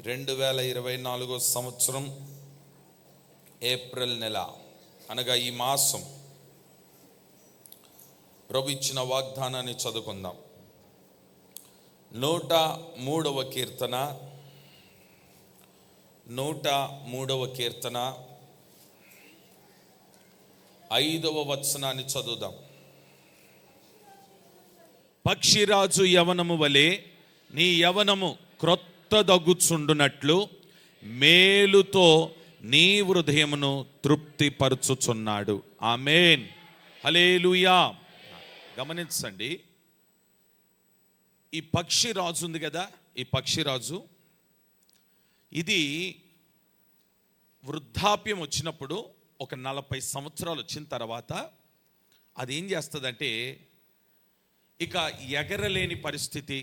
2024 సంవత్సరం ఏప్రిల్ నెల అనగా ఈ మాసం ప్రభు ఇచ్చిన వాగ్దానాన్ని చదువుకుందాం. 103వ కీర్తన 5వ వచనాన్ని చదువుదాం. పక్షిరాజు యవనము వలె నీ యవనము క్రొత్తదగుచుండునట్లు మేలుతో నీ హృదయమును తృప్తిపరచుచున్నాడు. ఆమేన్, హల్లెలూయా. గమనించండి, ఈ పక్షిరాజు ఉంది కదా, ఈ పక్షిరాజు ఇది వృద్ధాప్యం వచ్చినప్పుడు ఒక 40 సంవత్సరాలు వచ్చిన తర్వాత అది ఏం చేస్తుందంటే, ఇక ఎగరలేని పరిస్థితి,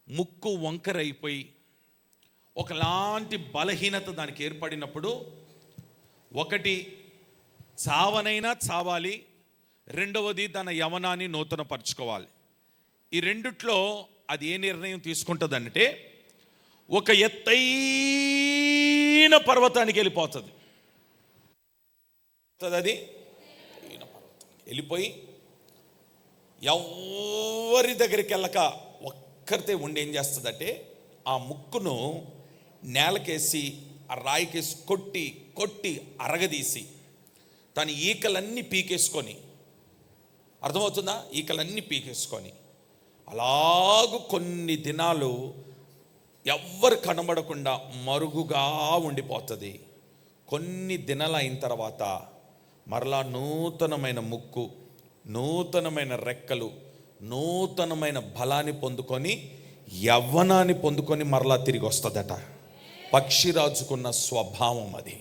ముక్కు వంకరైపోయి ఒకలాంటి బలహీనత దానికి ఏర్పడినప్పుడు, ఒకటి చావనైనా చావాలి, రెండవది తన యవనాన్ని నూతనపరచుకోవాలి. ఈ రెండిట్లో అది ఏ నిర్ణయం తీసుకుంటుందంటే, ఒక ఎత్తైన పర్వతానికి వెళ్ళిపోతుంది. అది వెళ్ళిపోయి ఎవరి దగ్గరికి వెళ్ళక ఒక్కరితే ఉండి ఏం చేస్తుందంటే, ఆ ముక్కును నేలకేసి ఆ రాయికేసి కొట్టి కొట్టి అరగదీసి తన ఈకలన్నీ పీకేసుకొని, అర్థమవుతుందా, ఈకలన్నీ పీకేసుకొని అలాగూ కొన్ని దినాలు ఎవ్వరు కనబడకుండా మరుగుగా ఉండిపోతుంది. కొన్ని దినాలు అయిన తర్వాత మరలా నూతనమైన ముక్కు, నూతనమైన రెక్కలు, నూతనమైన బలాన్ని పొందుకొని యవ్వనాన్ని పొందుకొని మరలా తిరిగి వస్తుందట. పక్షిరాజుకున్న స్వభావం అది.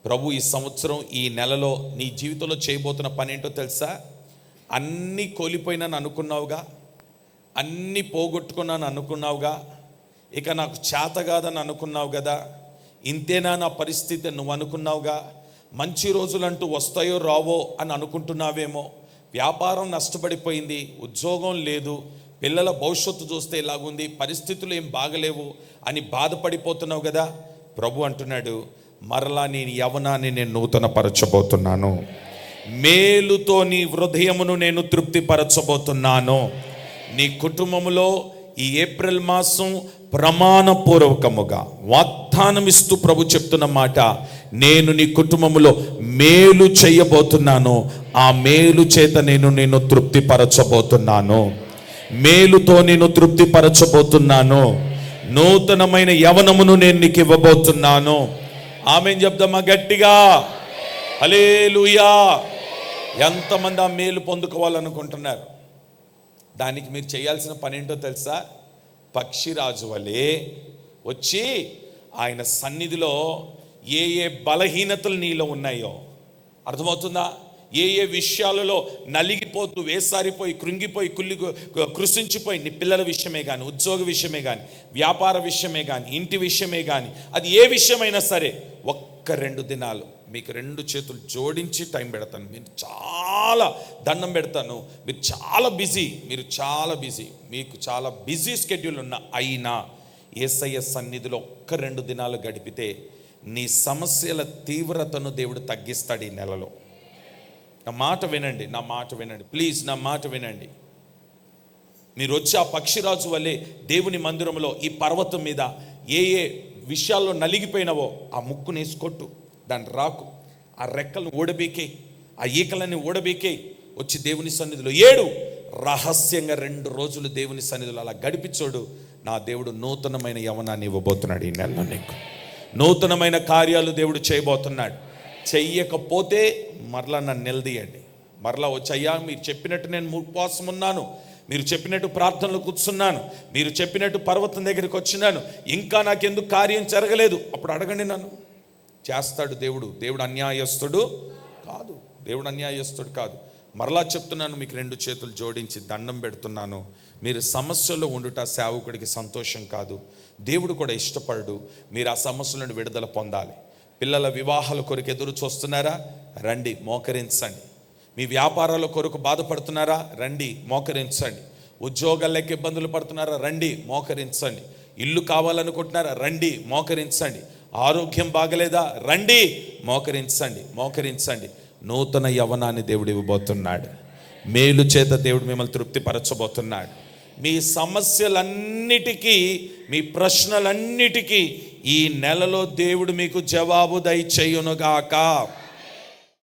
ప్రభు ఈ సంవత్సరం ఈ నెలలో నీ జీవితంలో చేయబోతున్న పని ఏంటో తెలుసా? అన్నీ కోల్పోయినాను అనుకున్నావుగా, అన్నీ పోగొట్టుకున్నాను అనుకున్నావుగా, ఇక నాకు చేత కాదని అనుకున్నావు కదా, ఇంతేనా నా పరిస్థితి నువ్వు అనుకున్నావుగా, మంచి రోజులంటూ వస్తాయో రావో అని అనుకుంటున్నావేమో, వ్యాపారం నష్టపడిపోయింది, ఉద్యోగం లేదు, పిల్లల భవిష్యత్తు చూస్తే ఇలాగుంది, పరిస్థితులు ఏం బాగలేవు అని బాధపడిపోతున్నావు కదా. ప్రభు అంటున్నాడు, మరలా నీ యవనాన్ని నేను నూతనపరచబోతున్నాను, మేలుతో నీ హృదయమును నేను తృప్తిపరచబోతున్నాను. నీ కుటుంబంలో ఈ ఏప్రిల్ మాసం ప్రమాణపూర్వకముగా వాగ్దానం ఇస్తూ ప్రభు చెప్తున్న మాట, నేను నీ కుటుంబంలో మేలు చేయబోతున్నాను, ఆ మేలు చేత నేను తృప్తిపరచబోతున్నాను, మేలుతో నేను తృప్తిపరచబోతున్నాను, నూతనమైన యవనమును నేను నీకు ఇవ్వబోతున్నాను. ఆమేన్ చెప్దామా గట్టిగా? హల్లెలూయా. ఎంతమంది ఆ మేలు పొందుకోవాలనుకుంటున్నారు? దానికి మీరు చేయాల్సిన పని ఏంటో తెలుసా? పక్షిరాజు వలె వచ్చి ఆయన సన్నిధిలో ఏ ఏ బలహీనతలు నీలో ఉన్నాయో, అర్థమవుతుందా, ఏ ఏ విషయాలలో నలిగిపోతూ వేసారిపోయి కృంగిపోయి కృషించిపోయి, నీ పిల్లల విషయమే కానీ, ఉద్యోగ విషయమే కానీ, వ్యాపార విషయమే కానీ, ఇంటి విషయమే కానీ, అది ఏ విషయమైనా సరే, ఒక్క 2 దినాలు మీకు 2 చేతులు జోడించి టైం పెడతాను. మీరు చాలా దండం పెడతాను. మీరు చాలా బిజీ, మీకు చాలా బిజీ స్కెడ్యూల్ ఉన్న అయినా యేసయ్య సన్నిధిలో ఒక్క 2 దినాలు గడిపితే నీ సమస్యల తీవ్రతను దేవుడు తగ్గిస్తాడు ఈ నెలలో. నా మాట వినండి ప్లీజ్, నా మాట వినండి. మీరు వచ్చి ఆ పక్షిరాజు వల్లే దేవుని మందిరంలో ఈ పర్వతం మీద ఏ ఏ విషయాల్లో నలిగిపోయినవో ఆ ముక్కుని వేసుకొట్టు, దాని రాకు, ఆ రెక్కలను ఓడబీకే, ఆ ఈకలన్నీ ఓడబీకే, వచ్చి దేవుని సన్నిధిలో ఏడు, రహస్యంగా 2 రోజులు దేవుని సన్నిధిలో అలా గడిపించోడు. నా దేవుడు నూతనమైన యవనాన్ని ఇవ్వబోతున్నాడు ఈ నెలలో. నీకు నూతనమైన కార్యాలు దేవుడు చేయబోతున్నాడు. చెయ్యకపోతే మరలా నన్ను నిలదీయండి. మరలా వచ్చి, అయ్యా మీరు చెప్పినట్టు నేను ఉపవాసం ఉన్నాను, మీరు చెప్పినట్టు ప్రార్థనలు కూర్చున్నాను, మీరు చెప్పినట్టు పర్వతం దగ్గరికి వచ్చినాను, ఇంకా నాకెందుకు కార్యం జరగలేదు, అప్పుడు అడగండి నన్ను. చేస్తాడు దేవుడు. దేవుడు అన్యాయస్తుడు కాదు. మరలా చెప్తున్నాను, మీకు 2 చేతులు జోడించి దండం పెడుతున్నాను. మీరు సమస్యలో ఉండుట సేవకుడికి సంతోషం కాదు, దేవుడు కూడా ఇష్టపడు. మీరు ఆ సమస్యల నుండి విడుదల పొందాలి. పిల్లల వివాహాల కొరకు ఎదురు చూస్తున్నారా? రండి, మోకరించండి. మీ వ్యాపారాల కొరకు బాధపడుతున్నారా? రండి, మోకరించండి. ఉద్యోగాలకి ఇబ్బందులు పడుతున్నారా? రండి, మోకరించండి. ఇల్లు కావాలనుకుంటున్నారా? రండి, మోకరించండి. ఆరోగ్యం బాగలేదా? రండి, మోకరించండి, మోకరించండి. నూతన యవ్వనాన్ని దేవుడు ఇవ్వబోతున్నాడు. మేలు చేత దేవుడు మిమ్మల్ని తృప్తిపరచబోతున్నాడు. మీ సమస్యలన్నిటికీ, మీ ప్రశ్నలన్నిటికీ ఈ నెలలో దేవుడు మీకు జవాబు దయచేయునుగాక.